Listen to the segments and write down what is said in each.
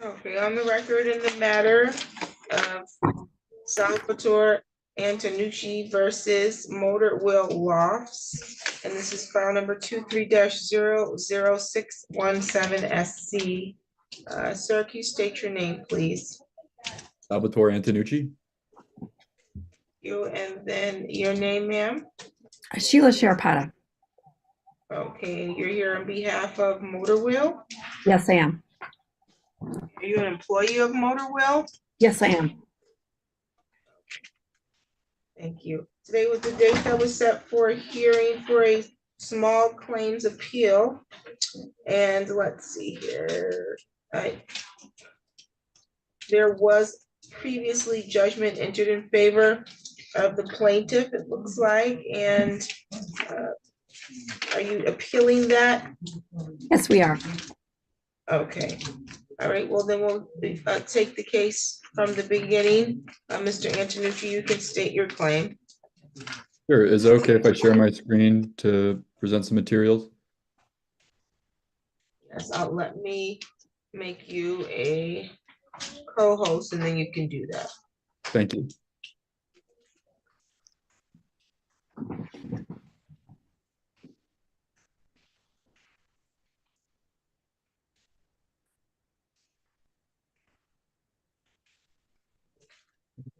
Okay, on the record in the matter of Salvatore Antonucci versus Motor Wheel Lofts, and this is file number 23-00617 SC. Sir, can you state your name, please? Salvatore Antonucci. You, and then your name, ma'am? Sheila Sharapata. Okay, and you're here on behalf of Motor Wheel? Yes, I am. Are you an employee of Motor Wheel? Yes, I am. Thank you. Today was the date that was set for a hearing for a small claims appeal. And let's see here. There was previously judgment entered in favor of the plaintiff, it looks like, and are you appealing that? Yes, we are. Okay. All right, well, then we'll take the case from the beginning. Mr. Antonucci, you can state your claim. Sure. Is it okay if I share my screen to present some materials? Yes, let me make you a co-host and then you can do that. Thank you.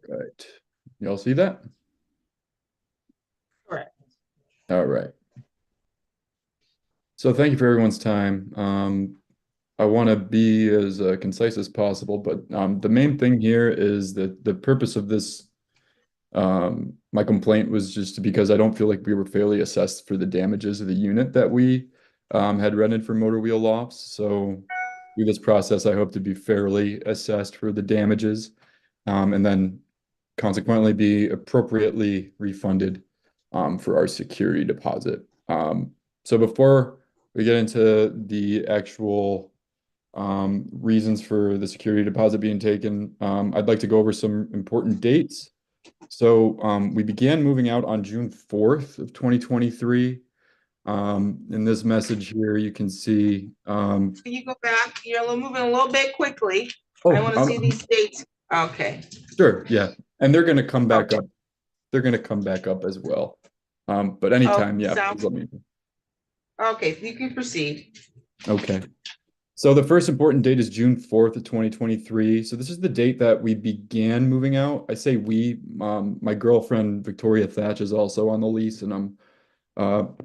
Right. You all see that? Correct. All right. So thank you for everyone's time. I want to be as concise as possible, but the main thing here is that the purpose of this, my complaint was just because I don't feel like we were fairly assessed for the damages of the unit that we had rented for Motor Wheel Lofts. So through this process, I hope to be fairly assessed for the damages, and then consequently be appropriately refunded for our security deposit. So before we get into the actual reasons for the security deposit being taken, I'd like to go over some important dates. So we began moving out on June 4th of 2023. In this message here, you can see. Can you go back? You're moving a little bit quickly. Oh, I want to see these dates. Okay. Sure, yeah. And they're going to come back up. They're going to come back up as well. But anytime, yeah, please let me know. Okay, you can proceed. Okay. So the first important date is June 4th of 2023. So this is the date that we began moving out. I say we, my girlfriend, Victoria Thatch, is also on the lease, and I'm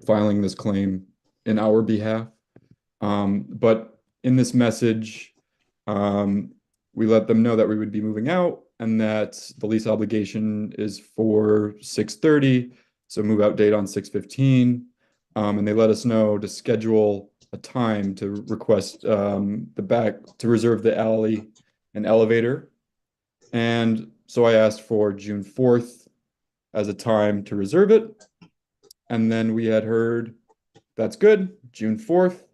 filing this claim in our behalf. But in this message, we let them know that we would be moving out and that the lease obligation is for 6/30, so move out date on 6/15. And they let us know to schedule a time to request to reserve the alley and elevator. And so I asked for June 4th as a time to reserve it. And then we had heard, that's good, June 4th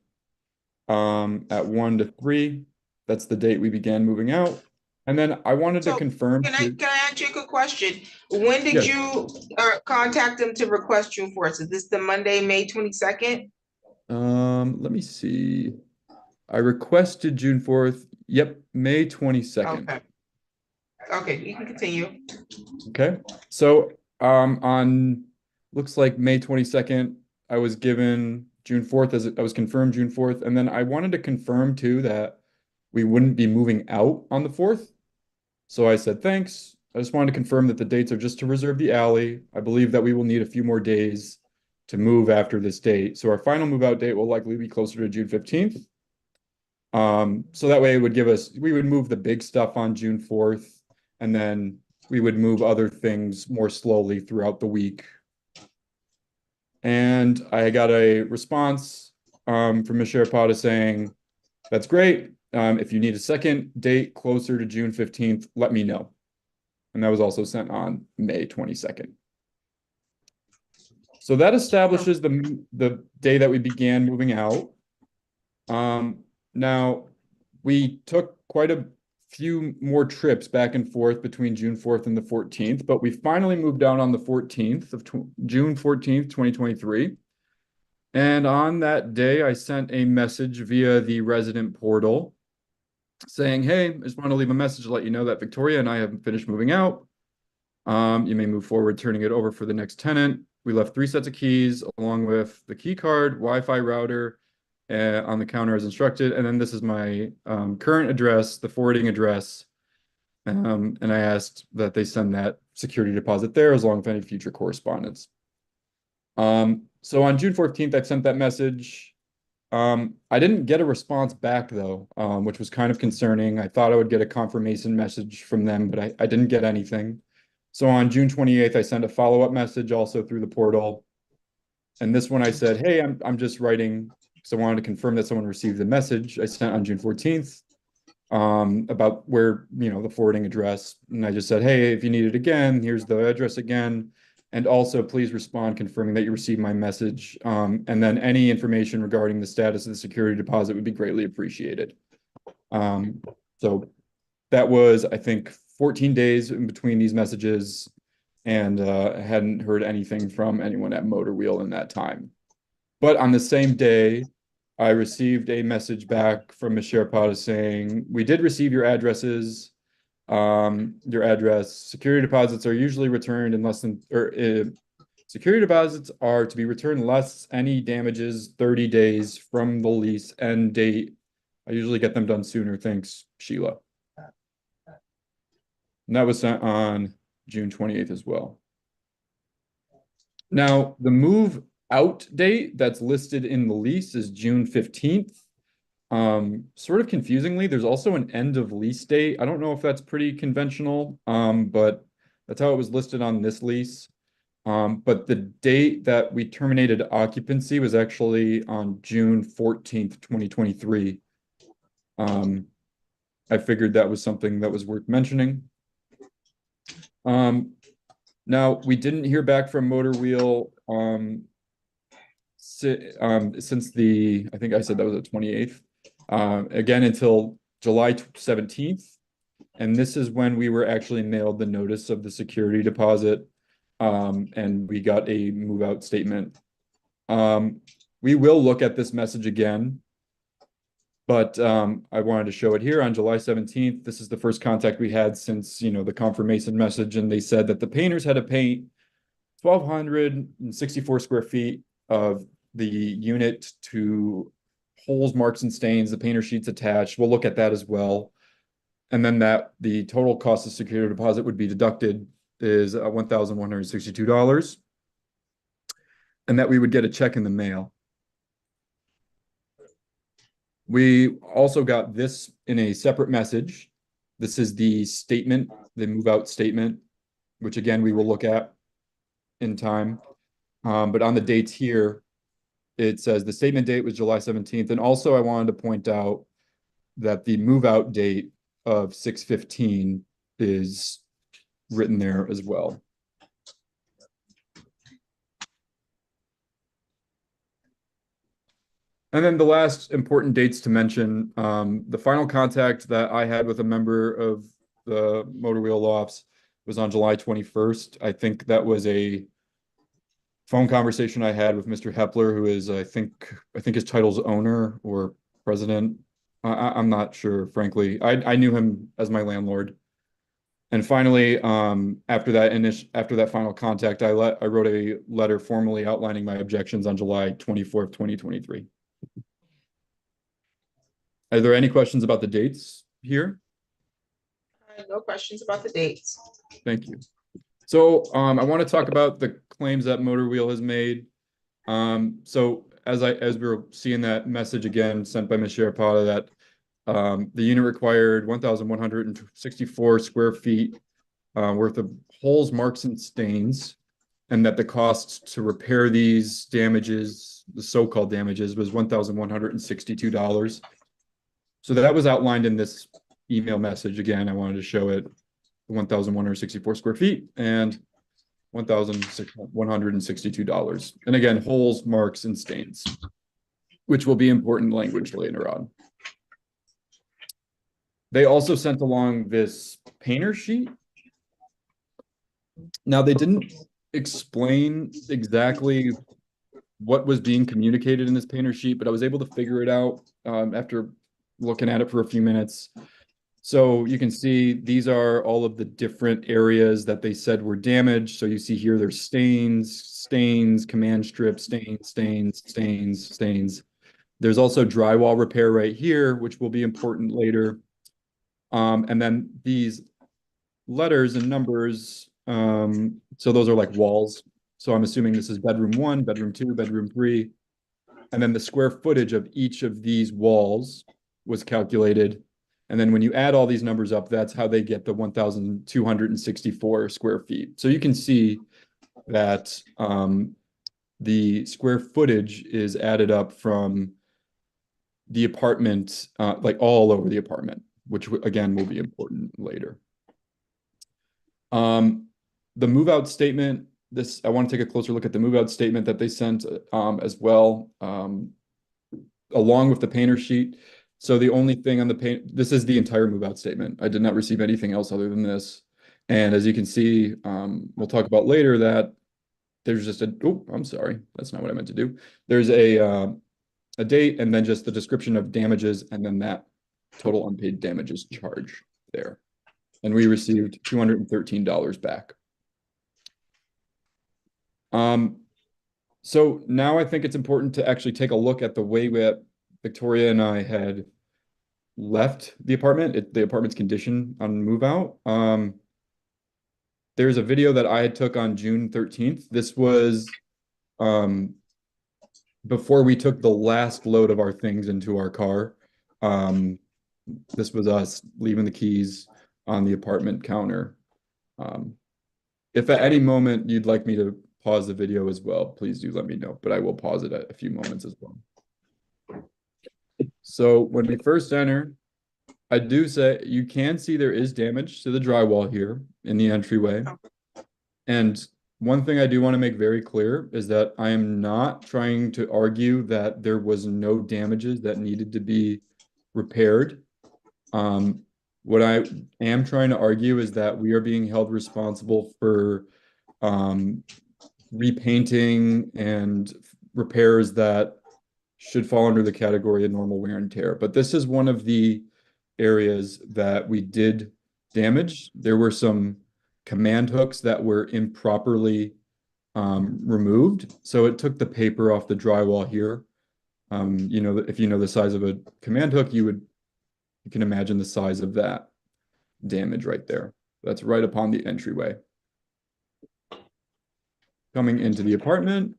at 1 to 3. That's the date we began moving out. And then I wanted to confirm. Can I ask you a quick question? When did you contact them to request June 4th? Is this the Monday, May 22nd? Let me see. I requested June 4th. Yep, May 22nd. Okay. Okay, you can continue. Okay. So on looks like May 22nd, I was given June 4th as I was confirmed June 4th. And then I wanted to confirm too that we wouldn't be moving out on the 4th. So I said, thanks. I just wanted to confirm that the dates are just to reserve the alley. I believe that we will need a few more days to move after this date. So our final move out date will likely be closer to June 15th. So that way it would give us, we would move the big stuff on June 4th, and then we would move other things more slowly throughout the week. And I got a response from Ms. Sharapata saying, that's great. If you need a second date closer to June 15th, let me know. And that was also sent on May 22nd. So that establishes the day that we began moving out. Now, we took quite a few more trips back and forth between June 4th and the 14th, but we finally moved out on the 14th of June 14th, 2023. And on that day, I sent a message via the resident portal saying, hey, I just want to leave a message to let you know that Victoria and I have finished moving out. You may move forward turning it over for the next tenant. We left 3 sets of keys along with the key card, Wi-Fi router on the counter as instructed. And then this is my current address, the forwarding address. And I asked that they send that security deposit there as long as any future correspondence. So on June 14th, I sent that message. I didn't get a response back though, which was kind of concerning. I thought I would get a confirmation message from them, but I didn't get anything. So on June 28th, I sent a follow-up message also through the portal. And this one I said, hey, I'm just writing because I wanted to confirm that someone received the message I sent on June 14th about where, the forwarding address. And I just said, hey, if you need it again, here's the address again. And also please respond confirming that you received my message. And then any information regarding the status of the security deposit would be greatly appreciated. So that was, I think, 14 days in between these messages, and I hadn't heard anything from anyone at Motor Wheel in that time. But on the same day, I received a message back from Ms. Sherpata saying, we did receive your addresses, your address. Security deposits are usually returned in less than, security deposits are to be returned less any damages 30 days from the lease end date. I usually get them done sooner. Thanks, Sheila. And that was sent on June 28th as well. Now, the move out date that's listed in the lease is June 15th. Sort of confusingly, there's also an end of lease date. I don't know if that's pretty conventional, but that's how it was listed on this lease. But the date that we terminated occupancy was actually on June 14th, 2023. I figured that was something that was worth mentioning. Now we didn't hear back from Motor Wheel since I think I said that was the 28th, again until July 17th. And this is when we were actually mailed the notice of the security deposit, and we got a move out statement. We will look at this message again, but I wanted to show it here on July 17th. This is the first contact we had since, the confirmation message. And they said that the painters had to paint 1,264 square feet of the unit to holes, marks, and stains. The painter sheets attached. We'll look at that as well. And then that the total cost of security deposit would be deducted is $1,162. And that we would get a check in the mail. We also got this in a separate message. This is the statement, the move out statement, which again, we will look at in time. But on the dates here, it says the statement date was July 17th. And also I wanted to point out that the move out date of 6/15 is written there as well. And then the last important dates to mention, the final contact that I had with a member of the Motor Wheel Lofts was on July 21st. I think that was a phone conversation I had with Mr. Hepler, who is, I think his title's owner or president. I'm not sure, frankly. I knew him as my landlord. And finally, after that final contact, I wrote a letter formally outlining my objections on July 24th, 2023. Are there any questions about the dates here? No questions about the dates. Thank you. So I want to talk about the claims that Motor Wheel has made. So as we were seeing that message again sent by Ms. Sherpata that the unit required 1,164 square feet worth of holes, marks, and stains, and that the cost to repair these damages, the so-called damages, was $1,162. So that was outlined in this email message. Again, I wanted to show it, 1,164 square feet and $1,162. And again, holes, marks, and stains, which will be important language later on. They also sent along this painter sheet. Now, they didn't explain exactly what was being communicated in this painter sheet, but I was able to figure it out after looking at it for a few minutes. So you can see these are all of the different areas that they said were damaged. So you see here there's stains, command strip, stains. There's also drywall repair right here, which will be important later. And then these letters and numbers, so those are like walls. So I'm assuming this is bedroom 1, bedroom 2, bedroom 3. And then the square footage of each of these walls was calculated. And then when you add all these numbers up, that's how they get the 1,264 square feet. So you can see that the square footage is added up from the apartment, like all over the apartment, which again will be important later. The move out statement, I want to take a closer look at the move out statement that they sent as well, along with the painter sheet. So the only thing on the paint, this is the entire move out statement. I did not receive anything else other than this. And as you can see, we'll talk about later that there's just I'm sorry, that's not what I meant to do. There's a date and then just the description of damages and then that total unpaid damages charge there. And we received $213 back. So now I think it's important to actually take a look at the way that Victoria and I had left the apartment, the apartment's condition on move out. There's a video that I took on June 13th. This was before we took the last load of our things into our car. This was us leaving the keys on the apartment counter. If at any moment you'd like me to pause the video as well, please do let me know, but I will pause it at a few moments as well. So when we first enter, I do say you can see there is damage to the drywall here in the entryway. And one thing I do want to make very clear is that I am not trying to argue that there was no damages that needed to be repaired. What I am trying to argue is that we are being held responsible for repainting and repairs that should fall under the category of normal wear and tear. But this is one of the areas that we did damage. There were some command hooks that were improperly removed. So it took the paper off the drywall here. You know, if you know the size of a command hook, you can imagine the size of that damage right there. That's right upon the entryway. Coming into the apartment,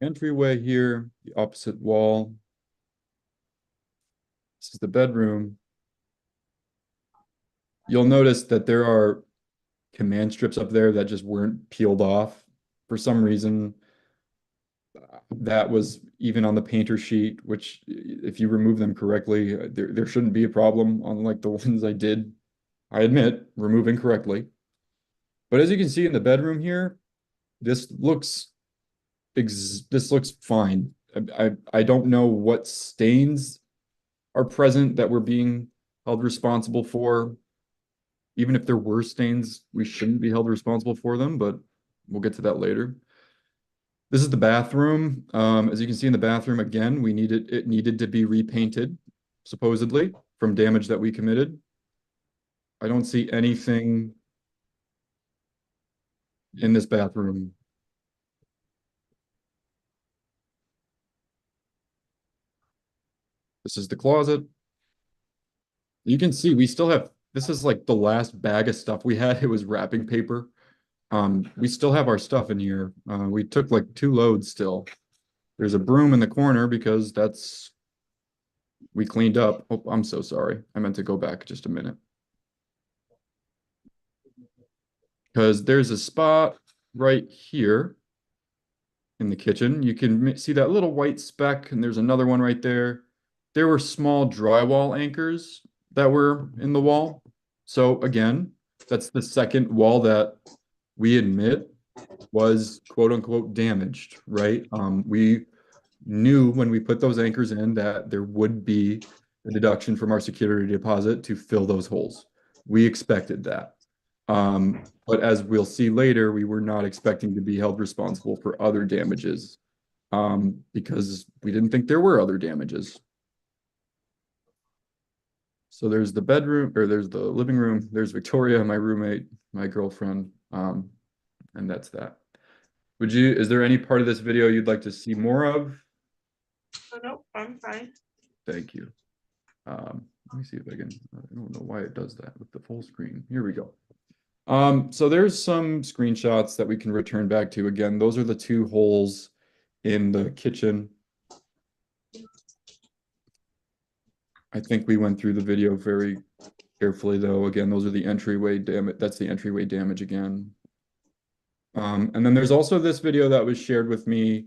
entryway here, the opposite wall. This is the bedroom. You'll notice that there are command strips up there that just weren't peeled off. For some reason, that was even on the painter sheet, which if you remove them correctly, there shouldn't be a problem, unlike the ones I did, I admit, remove incorrectly. But as you can see in the bedroom here, this looks fine. I don't know what stains are present that we're being held responsible for. Even if there were stains, we shouldn't be held responsible for them, but we'll get to that later. This is the bathroom. As you can see in the bathroom, again, it needed to be repainted, supposedly, from damage that we committed. I don't see anything in this bathroom. This is the closet. You can see we still have, this is like the last bag of stuff we had. It was wrapping paper. We still have our stuff in here. We took like 2 loads still. There's a broom in the corner because we cleaned up. Oh, I'm so sorry. I meant to go back just a minute. Because there's a spot right here in the kitchen. You can see that little white speck, and there's another one right there. There were small drywall anchors that were in the wall. So again, that's the second wall that we admit was quote unquote damaged, right? We knew when we put those anchors in that there would be a deduction from our security deposit to fill those holes. We expected that. But as we'll see later, we were not expecting to be held responsible for other damages because we didn't think there were other damages. So there's the bedroom, or there's the living room, there's Victoria, my roommate, my girlfriend, and that's that. Is there any part of this video you'd like to see more of? Oh, no, I'm fine. Thank you. Let me see if I can, I don't know why it does that with the full screen. Here we go. So there's some screenshots that we can return back to. Again, those are the two holes in the kitchen. I think we went through the video very carefully though. Again, those are the entryway damage. That's the entryway damage again. And then there's also this video that was shared with me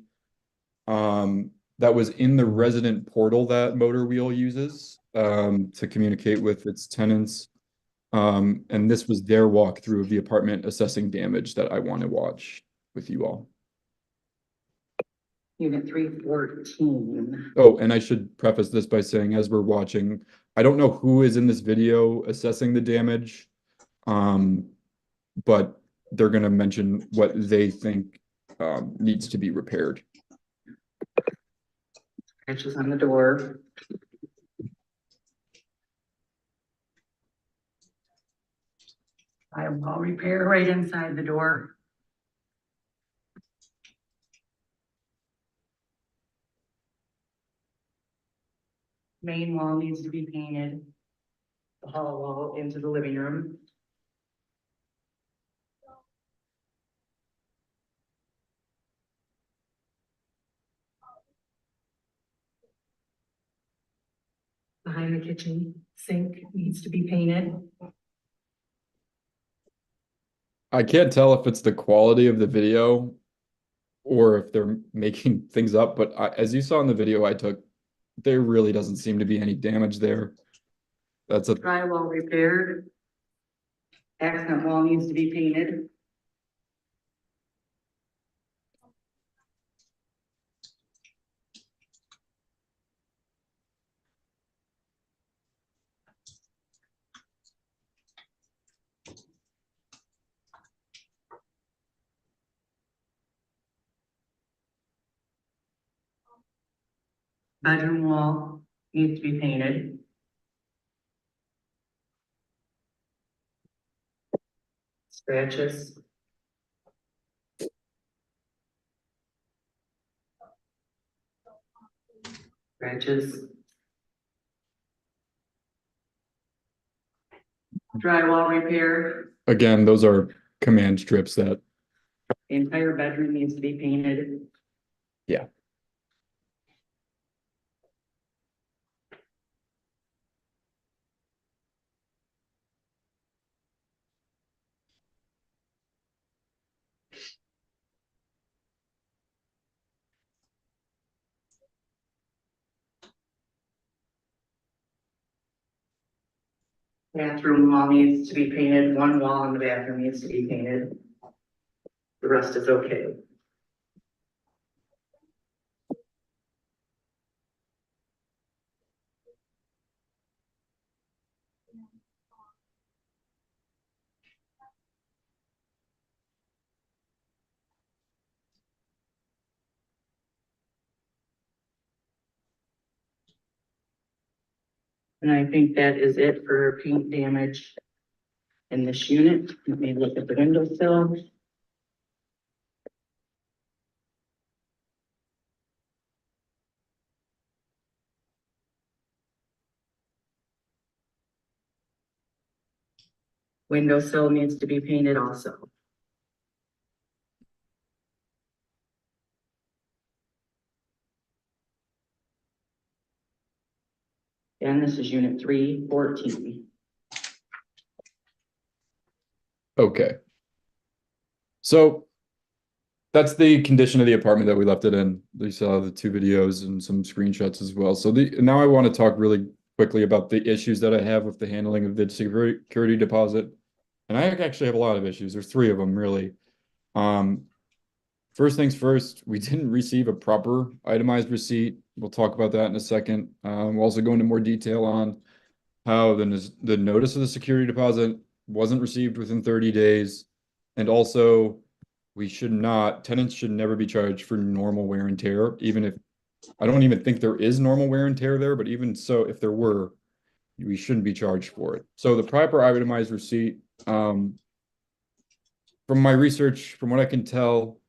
that was in the resident portal that Motor Wheel uses to communicate with its tenants. And this was their walkthrough of the apartment assessing damage that I want to watch with you all. Unit 314. Oh, and I should preface this by saying, as we're watching, I don't know who is in this video assessing the damage, but they're going to mention what they think needs to be repaired. Scratches on the door. Drywall repair right inside the door. Main wall needs to be painted. The hall wall into the living room. Behind the kitchen sink needs to be painted. I can't tell if it's the quality of the video or if they're making things up, but as you saw in the video I took, there really doesn't seem to be any damage there. That's a Drywall repaired. Accent wall needs to be painted. Bedroom wall needs to be painted. Scratches. Scratches. Drywall repair. again, those are command strips that The entire bedroom needs to be painted. Yeah. Bathroom wall needs to be painted. One wall in the bathroom needs to be painted. The rest is okay. And I think that is it for paint damage in this unit. Let me look at the windowsill. Windowsill needs to be painted also. And this is unit 314. Okay. So that's the condition of the apartment that we left it in. You saw the two videos and some screenshots as well. So now I want to talk really quickly about the issues that I have with the handling of the security deposit. And I actually have a lot of issues. There's three of them really. First things first, we didn't receive a proper itemized receipt. We'll talk about that in a second. We'll also go into more detail on how the notice of the security deposit wasn't received within 30 days. And also, tenants should never be charged for normal wear and tear, even if, I don't even think there is normal wear and tear there, but even so, if there were, we shouldn't be charged for it. So the proper itemized receipt, from my research, from what I can tell,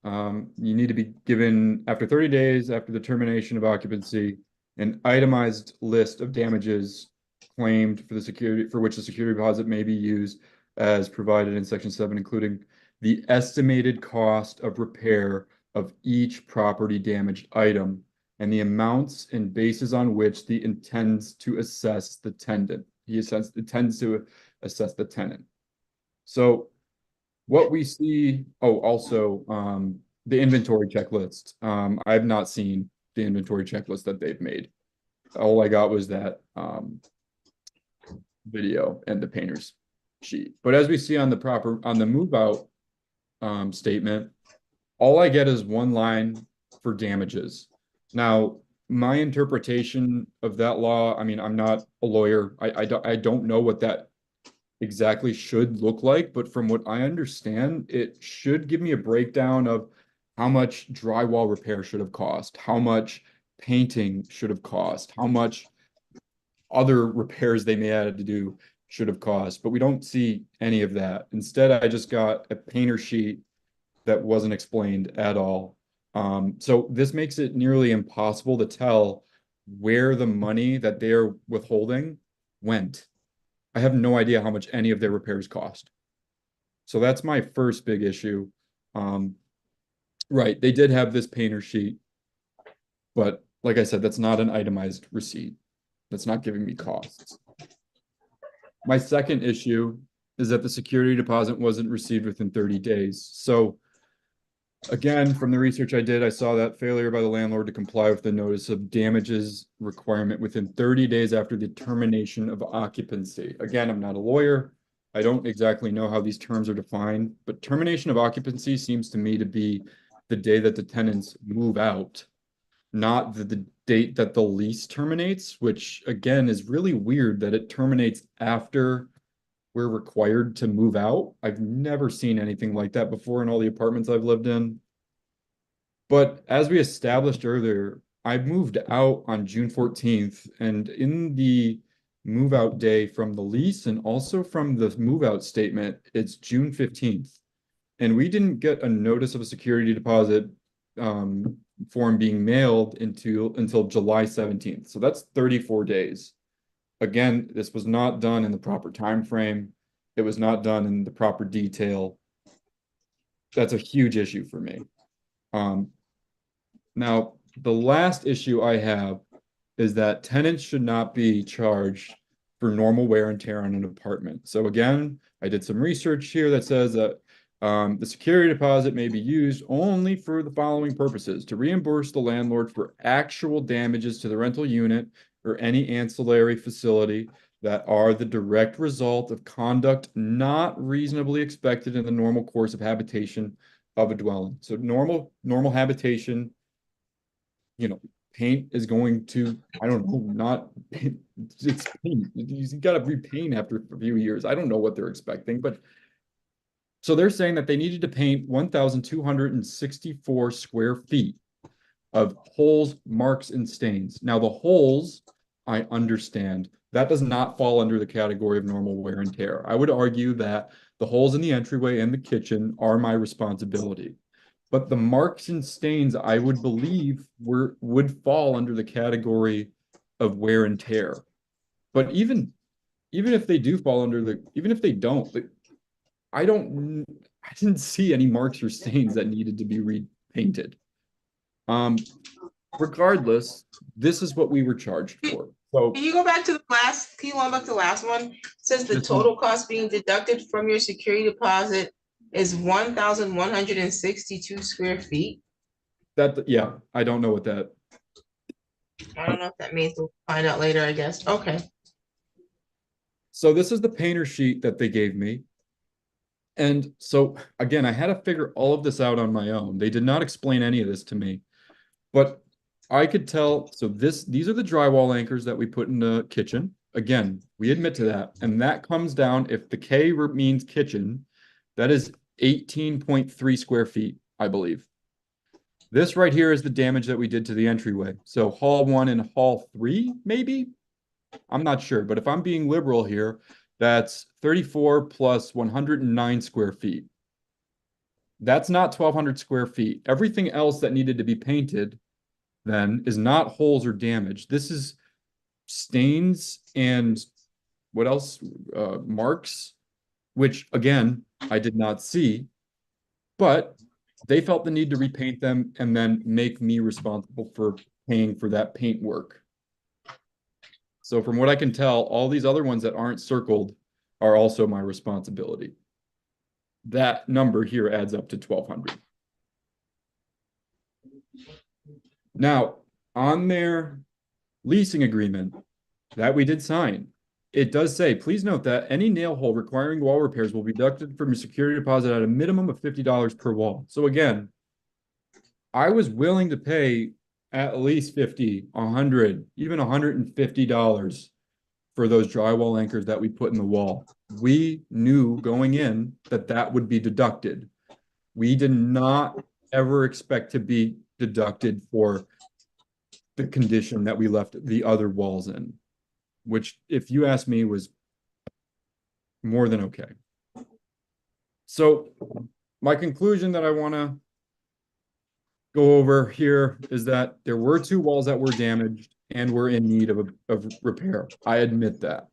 you need to be given after 30 days after the termination of occupancy, an itemized list of damages claimed for the security, for which the security deposit may be used as provided in section 7, including the estimated cost of repair of each property damaged item and the amounts and bases on which the intends to assess the tenant. He intends to assess the tenant. So what we see, also the inventory checklist. I have not seen the inventory checklist that they've made. All I got was that video and the painter's sheet. But as we see on the move out statement, all I get is one line for damages. Now, my interpretation of that law, I mean, I'm not a lawyer. I don't know what that exactly should look like, but from what I understand, it should give me a breakdown of how much drywall repair should have cost, how much painting should have cost, how much other repairs they may have had to do should have cost, but we don't see any of that. Instead, I just got a painter sheet that wasn't explained at all. So this makes it nearly impossible to tell where the money that they're withholding went. I have no idea how much any of their repairs cost. So that's my first big issue. Right, they did have this painter sheet, but like I said, that's not an itemized receipt. That's not giving me costs. My second issue is that the security deposit wasn't received within 30 days. So again, from the research I did, I saw that failure by the landlord to comply with the notice of damages requirement within 30 days after the termination of occupancy. Again, I'm not a lawyer. I don't exactly know how these terms are defined, but termination of occupancy seems to me to be the day that the tenants move out, not the date that the lease terminates, which again is really weird that it terminates after we're required to move out. I've never seen anything like that before in all the apartments I've lived in. But as we established earlier, I moved out on June 14th, and in the move out day from the lease and also from the move out statement, it's June 15th. And we didn't get a notice of a security deposit form being mailed until July 17th. So that's 34 days. Again, this was not done in the proper time frame. It was not done in the proper detail. That's a huge issue for me. Now, the last issue I have is that tenants should not be charged for normal wear and tear on an apartment. So again, I did some research here that says that the security deposit may be used only for the following purposes: to reimburse the landlord for actual damages to the rental unit or any ancillary facility that are the direct result of conduct not reasonably expected in the normal course of habitation of a dwelling. So normal habitation, paint is going to, I don't know, it's paint. You got to repaint after a few years. I don't know what they're expecting, but so they're saying that they needed to paint 1,264 square feet of holes, marks, and stains. Now the holes, I understand, that does not fall under the category of normal wear and tear. I would argue that the holes in the entryway and the kitchen are my responsibility. But the marks and stains, I would believe, would fall under the category of wear and tear. But even if they do fall under even if they don't, I didn't see any marks or stains that needed to be repainted. Regardless, this is what we were charged for. So Can you go back to the last, can you go back to the last one? It says the This one. total cost being deducted from your security deposit is 1,162 square feet. yeah, I don't know what that. I don't know if that means, we'll find out later, I guess. Okay. So this is the painter sheet that they gave me. And so again, I had to figure all of this out on my own. They did not explain any of this to me, but I could tell. So these are the drywall anchors that we put in the kitchen. Again, we admit to that. And that comes down, if the K means kitchen, that is 18.3 square feet, I believe. This right here is the damage that we did to the entryway. So hall 1 and hall 3, maybe. I'm not sure, but if I'm being liberal here, that's 34 plus 109 square feet. That's not 1,200 square feet. Everything else that needed to be painted then is not holes or damage. This is stains and what else? Marks, which again, I did not see, but they felt the need to repaint them and then make me responsible for paying for that paint work. So from what I can tell, all these other ones that aren't circled are also my responsibility. That number here adds up to 1,200. Now, on their leasing agreement that we did sign, it does say, please note that any nail hole requiring wall repairs will be deducted from your security deposit at a minimum of $50 per wall. So again, I was willing to pay at least $50, $100, even $150 for those drywall anchors that we put in the wall. We knew going in that that would be deducted. We did not ever expect to be deducted for the condition that we left the other walls in, which, if you ask me, was more than okay. So my conclusion that I want to go over here is that there were 2 walls that were damaged and were in need of repair. I admit that.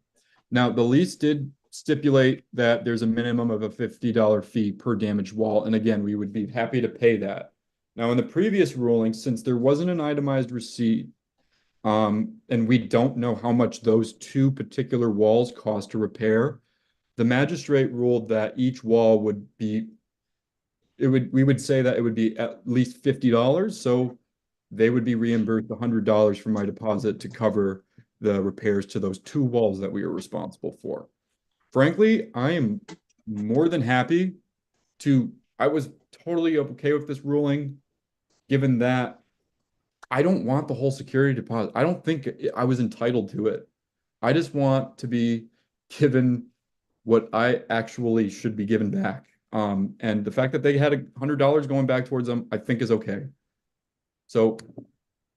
Now, the lease did stipulate that there's a minimum of a $50 fee per damaged wall. And again, we would be happy to pay that. Now, in the previous ruling, since there wasn't an itemized receipt, and we don't know how much those 2 particular walls cost to repair, the magistrate ruled that each wall would be, we would say that it would be at least $50. So they would be reimbursed $100 for my deposit to cover the repairs to those 2 walls that we were responsible for. Frankly, I am more than happy to, I was totally okay with this ruling, given that I don't want the whole security deposit. I don't think I was entitled to it. I just want to be given what I actually should be given back. And the fact that they had $100 going back towards them, I think is okay. So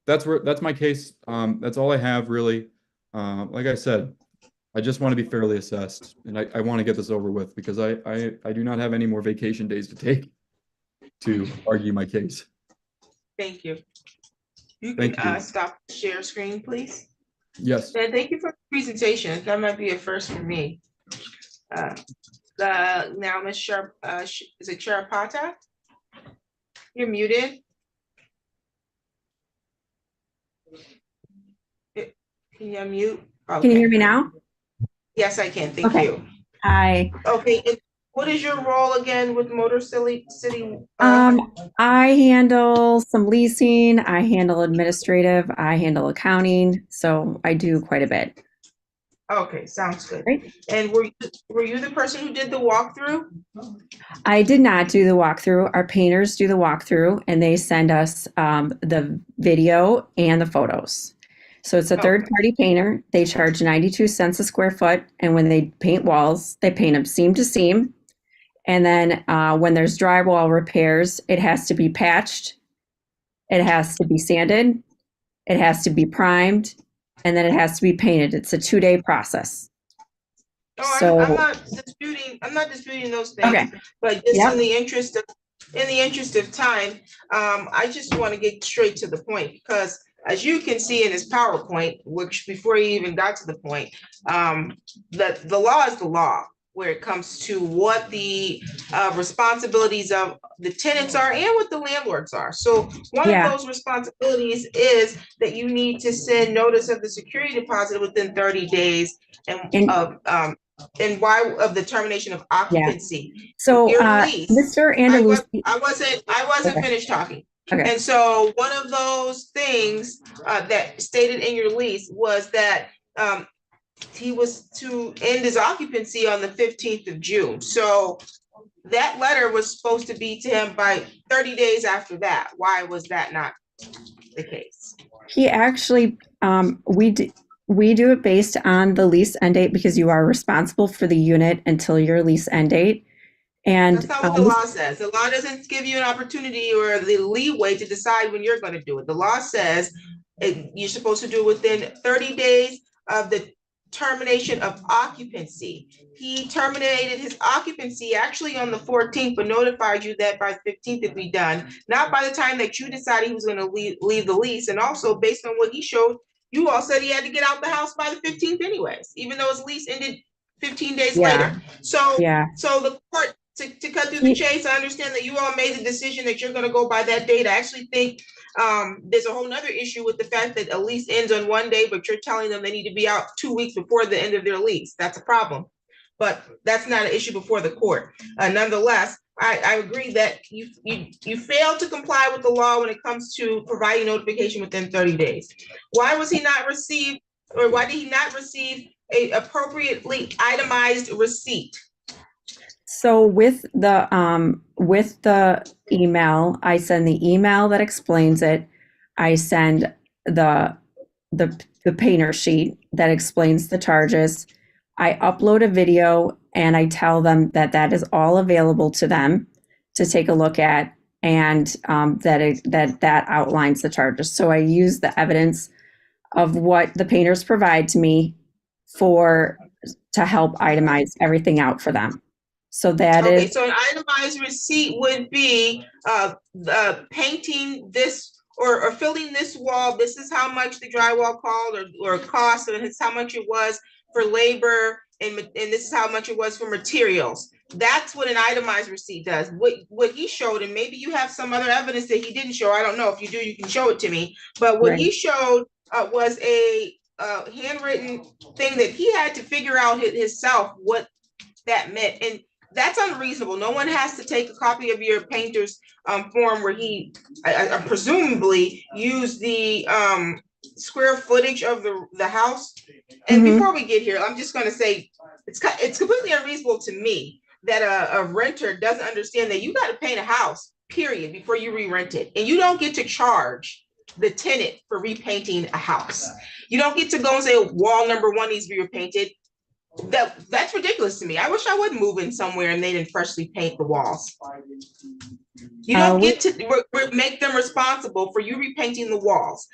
that's my case. That's all I have really. Like I said, I just want to be fairly assessed, and I want to get this over with because I do not have any more vacation days to take to argue my case. Thank you. You Thank can you. stop the share screen, please. Yes. And thank you for the presentation. That might be a first for me. Now, Ms. Sharp, is it Sharapata? You're muted. Can you unmute? Can you hear me now? Yes, I can. Thank Okay. you. Hi. Okay. And what is your role again with Motor City? I handle some leasing, I handle administrative, I handle accounting, so I do quite a bit. Okay, sounds good. Right. And were you the person who did the walkthrough? I did not do the walkthrough. Our painters do the walkthrough, and they send us the video and the photos. So it's a third-party painter. They charge 92 cents a square foot, and when they paint walls, they paint them seam to seam. And then when there's drywall repairs, it has to be patched, it has to be sanded, it has to be primed, and then it has to be painted. It's a 2-day process. Oh, So, I'm not disputing those things. Okay. But just Yep. in the interest of time, I just want to get straight to the point because as you can see in this PowerPoint, which before you even got to the point, the law is the law where it comes to what the responsibilities of the tenants are and what the landlords are. So one of those responsibilities is that you need to send notice of the security deposit within 30 days and why of the termination of occupancy. So Mr. Andalusi, I wasn't finished talking. Okay. And so one of those things that stated in your lease was that he was to end his occupancy on the 15th of June. So that letter was supposed to be to him by 30 days after that. Why was that not the case? He actually, we do it based on the lease end date because you are responsible for the unit until your lease end date. And that's not what the law says. The law doesn't give you an opportunity or the leeway to decide when you're going to do it. The law says you're supposed to do it within 30 days of the termination of occupancy. He terminated his occupancy actually on the 14th, but notified you that by the 15th it'd be done. Not by the time that you decided he was going to leave the lease. And also based on what he showed, you all said he had to get out the house by the 15th anyways, even though his lease ended 15 days later. So the court, to cut through the chase, I understand that you all made the decision that you're going to go by that date. I actually think there's a whole nother issue with the fact that a lease ends on one day, but you're telling them they need to be out 2 weeks before the end of their lease. That's a problem, but that's not an issue before the court. Nonetheless, I agree that you failed to comply with the law when it comes to providing notification within 30 days. Why was he not received, or why did he not receive a appropriately itemized receipt? So with the email, I send the email that explains it. I send the painter sheet that explains the charges. I upload a video and I tell them that that is all available to them to take a look at, and that outlines the charges. So I use the evidence of what the painters provide to me to help itemize everything out for them. So that okay, is. so an itemized receipt would be painting this or filling this wall. This is how much the drywall cost, and it's how much it was for labor, and this is how much it was for materials. That's what an itemized receipt does. What he showed, and maybe you have some other evidence that he didn't show. I don't know. If you do, you can show it to me. But what he showed was a handwritten thing that he had to figure out himself what that meant. And that's unreasonable. No one has to take a copy of your painter's form where he presumably used the square footage of the house. And before we get here, I'm just going to say it's completely unreasonable to me that a renter doesn't understand that you got to paint a house, period, before you re-rent it. And you don't get to charge the tenant for repainting a house. You don't get to go and say wall number 1 needs to be repainted. That's ridiculous to me. I wish I would move in somewhere and they didn't freshly paint the walls. You don't get to make them responsible for you repainting the walls.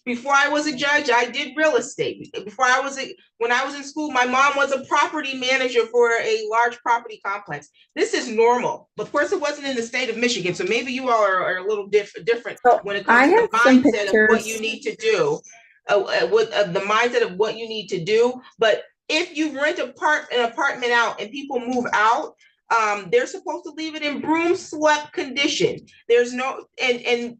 Before I was a judge, I did real estate. When I was in school, my mom was a property manager for a large property complex. This is normal. But of course, it wasn't in the state of Michigan. So maybe you all are a little different when it comes to the mindset of what you need to do. The mindset of what you need to do. But if you rent an apartment out and people move out, they're supposed to leave it in broom swept condition. There's no, and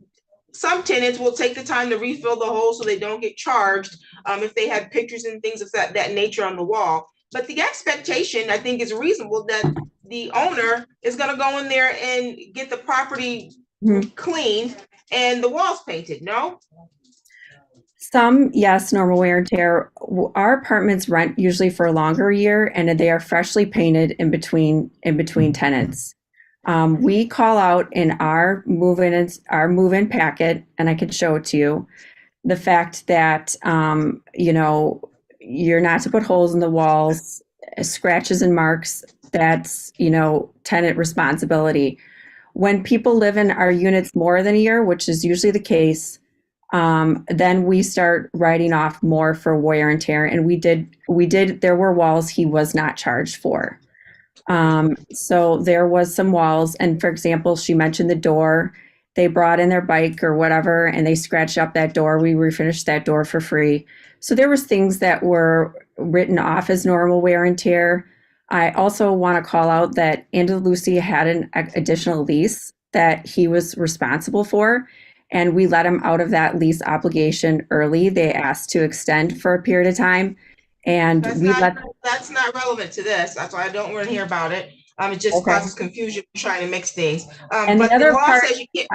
some tenants will take the time to refill the hole so they don't get charged if they have pictures and things of that nature on the wall. But the expectation, I think, is reasonable that the owner is going to go in there and get the property cleaned and the walls painted, no? Some, yes, normal wear and tear. Our apartments rent usually for a longer year, and they are freshly painted in between tenants. We call out in our move-in packet, and I can show it to you, the fact that you're not to put holes in the walls, scratches and marks. That's tenant responsibility. When people live in our units more than a year, which is usually the case, then we start writing off more for wear and tear. And we did, there were walls he was not charged for. So there was some walls, and for example, she mentioned the door. They brought in their bike or whatever, and they scratched up that door. We refinished that door for free. So there was things that were written off as normal wear and tear. I also want to call out that Andalusia had an additional lease that he was responsible for, and we let him out of that lease obligation early. They asked to extend for a period of time, and that's not relevant to this. That's why I don't want to hear about it. It just causes confusion trying to mix things. And but the other law part, says you can't,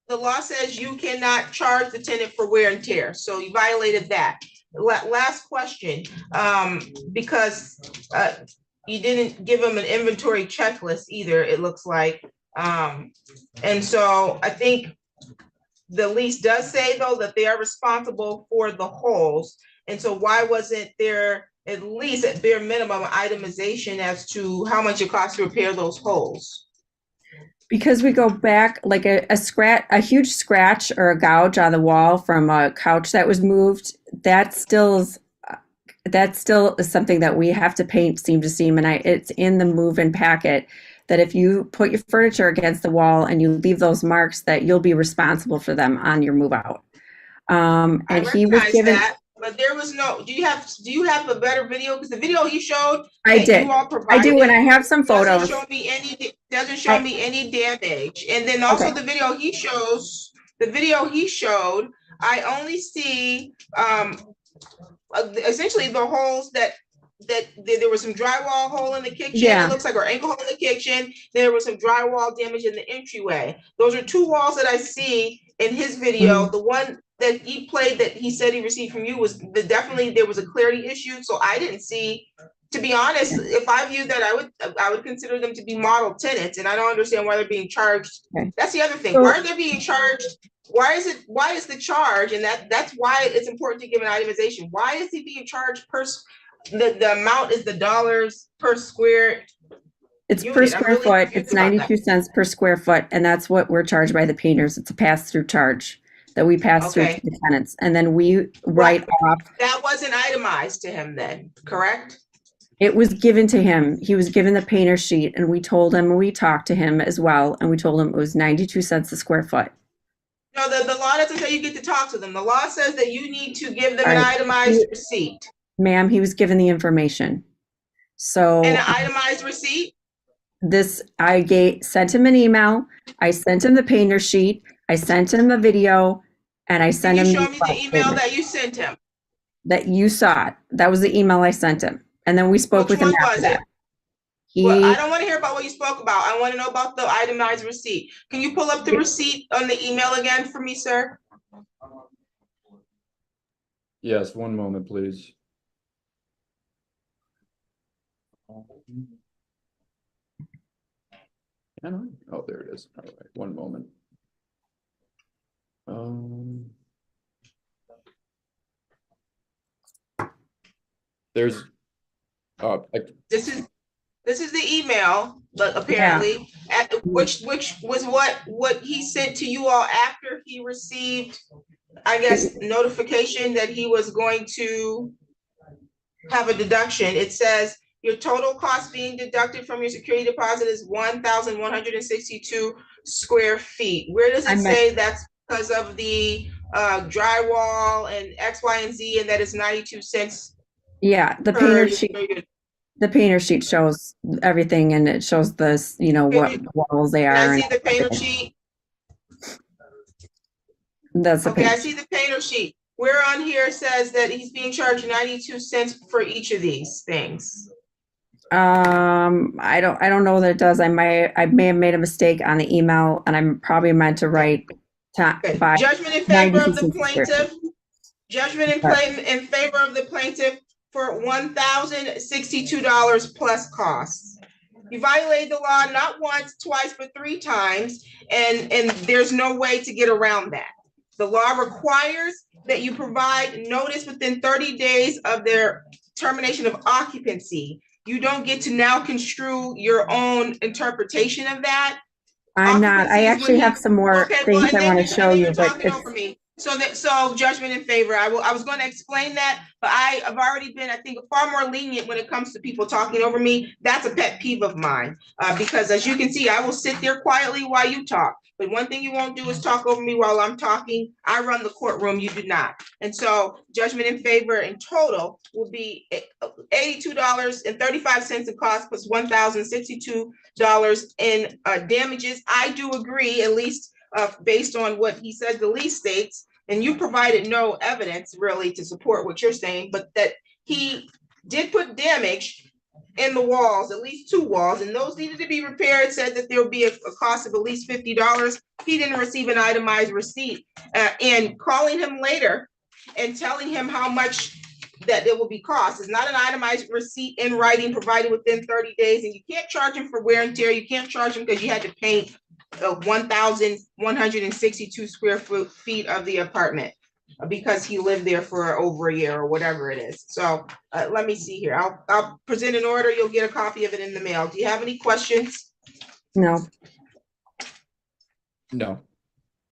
the law says you cannot charge the tenant for wear and tear. So you violated that. Last question, because you didn't give them an inventory checklist either, it looks like. And so I think the lease does say, though, that they are responsible for the holes. And so why wasn't there at least at bare minimum itemization as to how much it costs to repair those holes? Because we go back, like a huge scratch or a gouge on the wall from a couch that was moved, that still that still is something that we have to paint seam to seam, and it's in the move-in packet, that if you put your furniture against the wall and you leave those marks, that you'll be responsible for them on your move out. I And he was recognize given, that, but there was no, do you have a better video? Because the video he showed I that did, you all I provided do, and I have some doesn't photos. show me any damage. And then also Okay. the video he showed, I only see essentially the holes that there was some drywall hole in the kitchen, Yeah. it looks like, or ankle hole in the kitchen. There was some drywall damage in the entryway. Those are two walls that I see in his video. The one that he played that he said he received from you was definitely there was a clarity issue. So I didn't see, to be honest, if I viewed that, I would consider them to be model tenants, and I don't understand why they're being charged. Okay. That's the other thing. So- Why are they being charged? Why is the charge? And that's why it's important to give an itemization. Why is he being charged the amount is the dollars per square? It's per unit? I'm square really foot, confused it's about that. 92 cents per square foot, and that's what we're charged by the painters. It's a pass-through charge that we pass through Okay. to the tenants, and then we write off. That wasn't itemized to him then, correct? It was given to him. He was given the painter sheet, and we told him, and we talked to him as well, and we told him it was 92 cents a square foot. No, the law doesn't say you get to talk to them. The law says that you need to give them All an right. itemized receipt. Ma'am, he was given the information. So And an itemized receipt? sent him an email. I sent him the painter sheet. I sent him a video, and I Can sent you him show me the email that you sent him? that you saw it. That was the email I sent him, and then we spoke Which with him one after was that. it? He, Well, I don't want to hear about what you spoke about. I want to know about the itemized receipt. Can you pull up the receipt on the email again for me, sir? Yes, one moment, please. Oh, there it is. All right, one moment. There's, This is the email, but apparently, which was what he sent to you all after he received, I guess, notification that he was going to have a deduction. It says your total cost being deducted from your security deposit is 1,162 square feet. Where does it say that's because of the drywall and X, Y, and Z, and that is 92 cents? yeah, the per painter sheet. unit? The painter sheet shows everything, and it shows this, what walls they Can are. I see and the painter sheet? That's the Okay, I painter. see the painter sheet. Where on here says that he's being charged 92 cents for each of these things? I don't know that it does. I may have made a mistake on the email, and I'm probably meant to write Okay. by Judgment in favor 92 of the cents a square plaintiff. foot. Judgment in favor of the plaintiff for $1,062 plus costs. You violated the law not once, twice, but 3 times, and there's no way to get around that. The law requires that you provide notice within 30 days of their termination of occupancy. You don't get to now construe your own interpretation of that. I'm not. I actually have some more things I want to show you, but it's, so judgment in favor. I was going to explain that, but I've already been, I think, far more lenient when it comes to people talking over me. That's a pet peeve of mine, because as you can see, I will sit there quietly while you talk. But one thing you won't do is talk over me while I'm talking. I run the courtroom, you do not. And so judgment in favor in total will be $82.35 in cost plus $1,062 in damages. I do agree, at least based on what he said the lease states, and you provided no evidence really to support what you're saying, but that he did put damage in the walls, at least 2 walls, and those needed to be repaired, said that there would be a cost of at least $50. He didn't receive an itemized receipt. And calling him later and telling him how much that it will be cost is not an itemized receipt in writing provided within 30 days. And you can't charge him for wear and tear. You can't charge him because you had to paint 1,162 square feet of the apartment because he lived there for over a year or whatever it is. So let me see here. I'll present an order. You'll get a copy of it in the mail. Do you have any questions? no. No.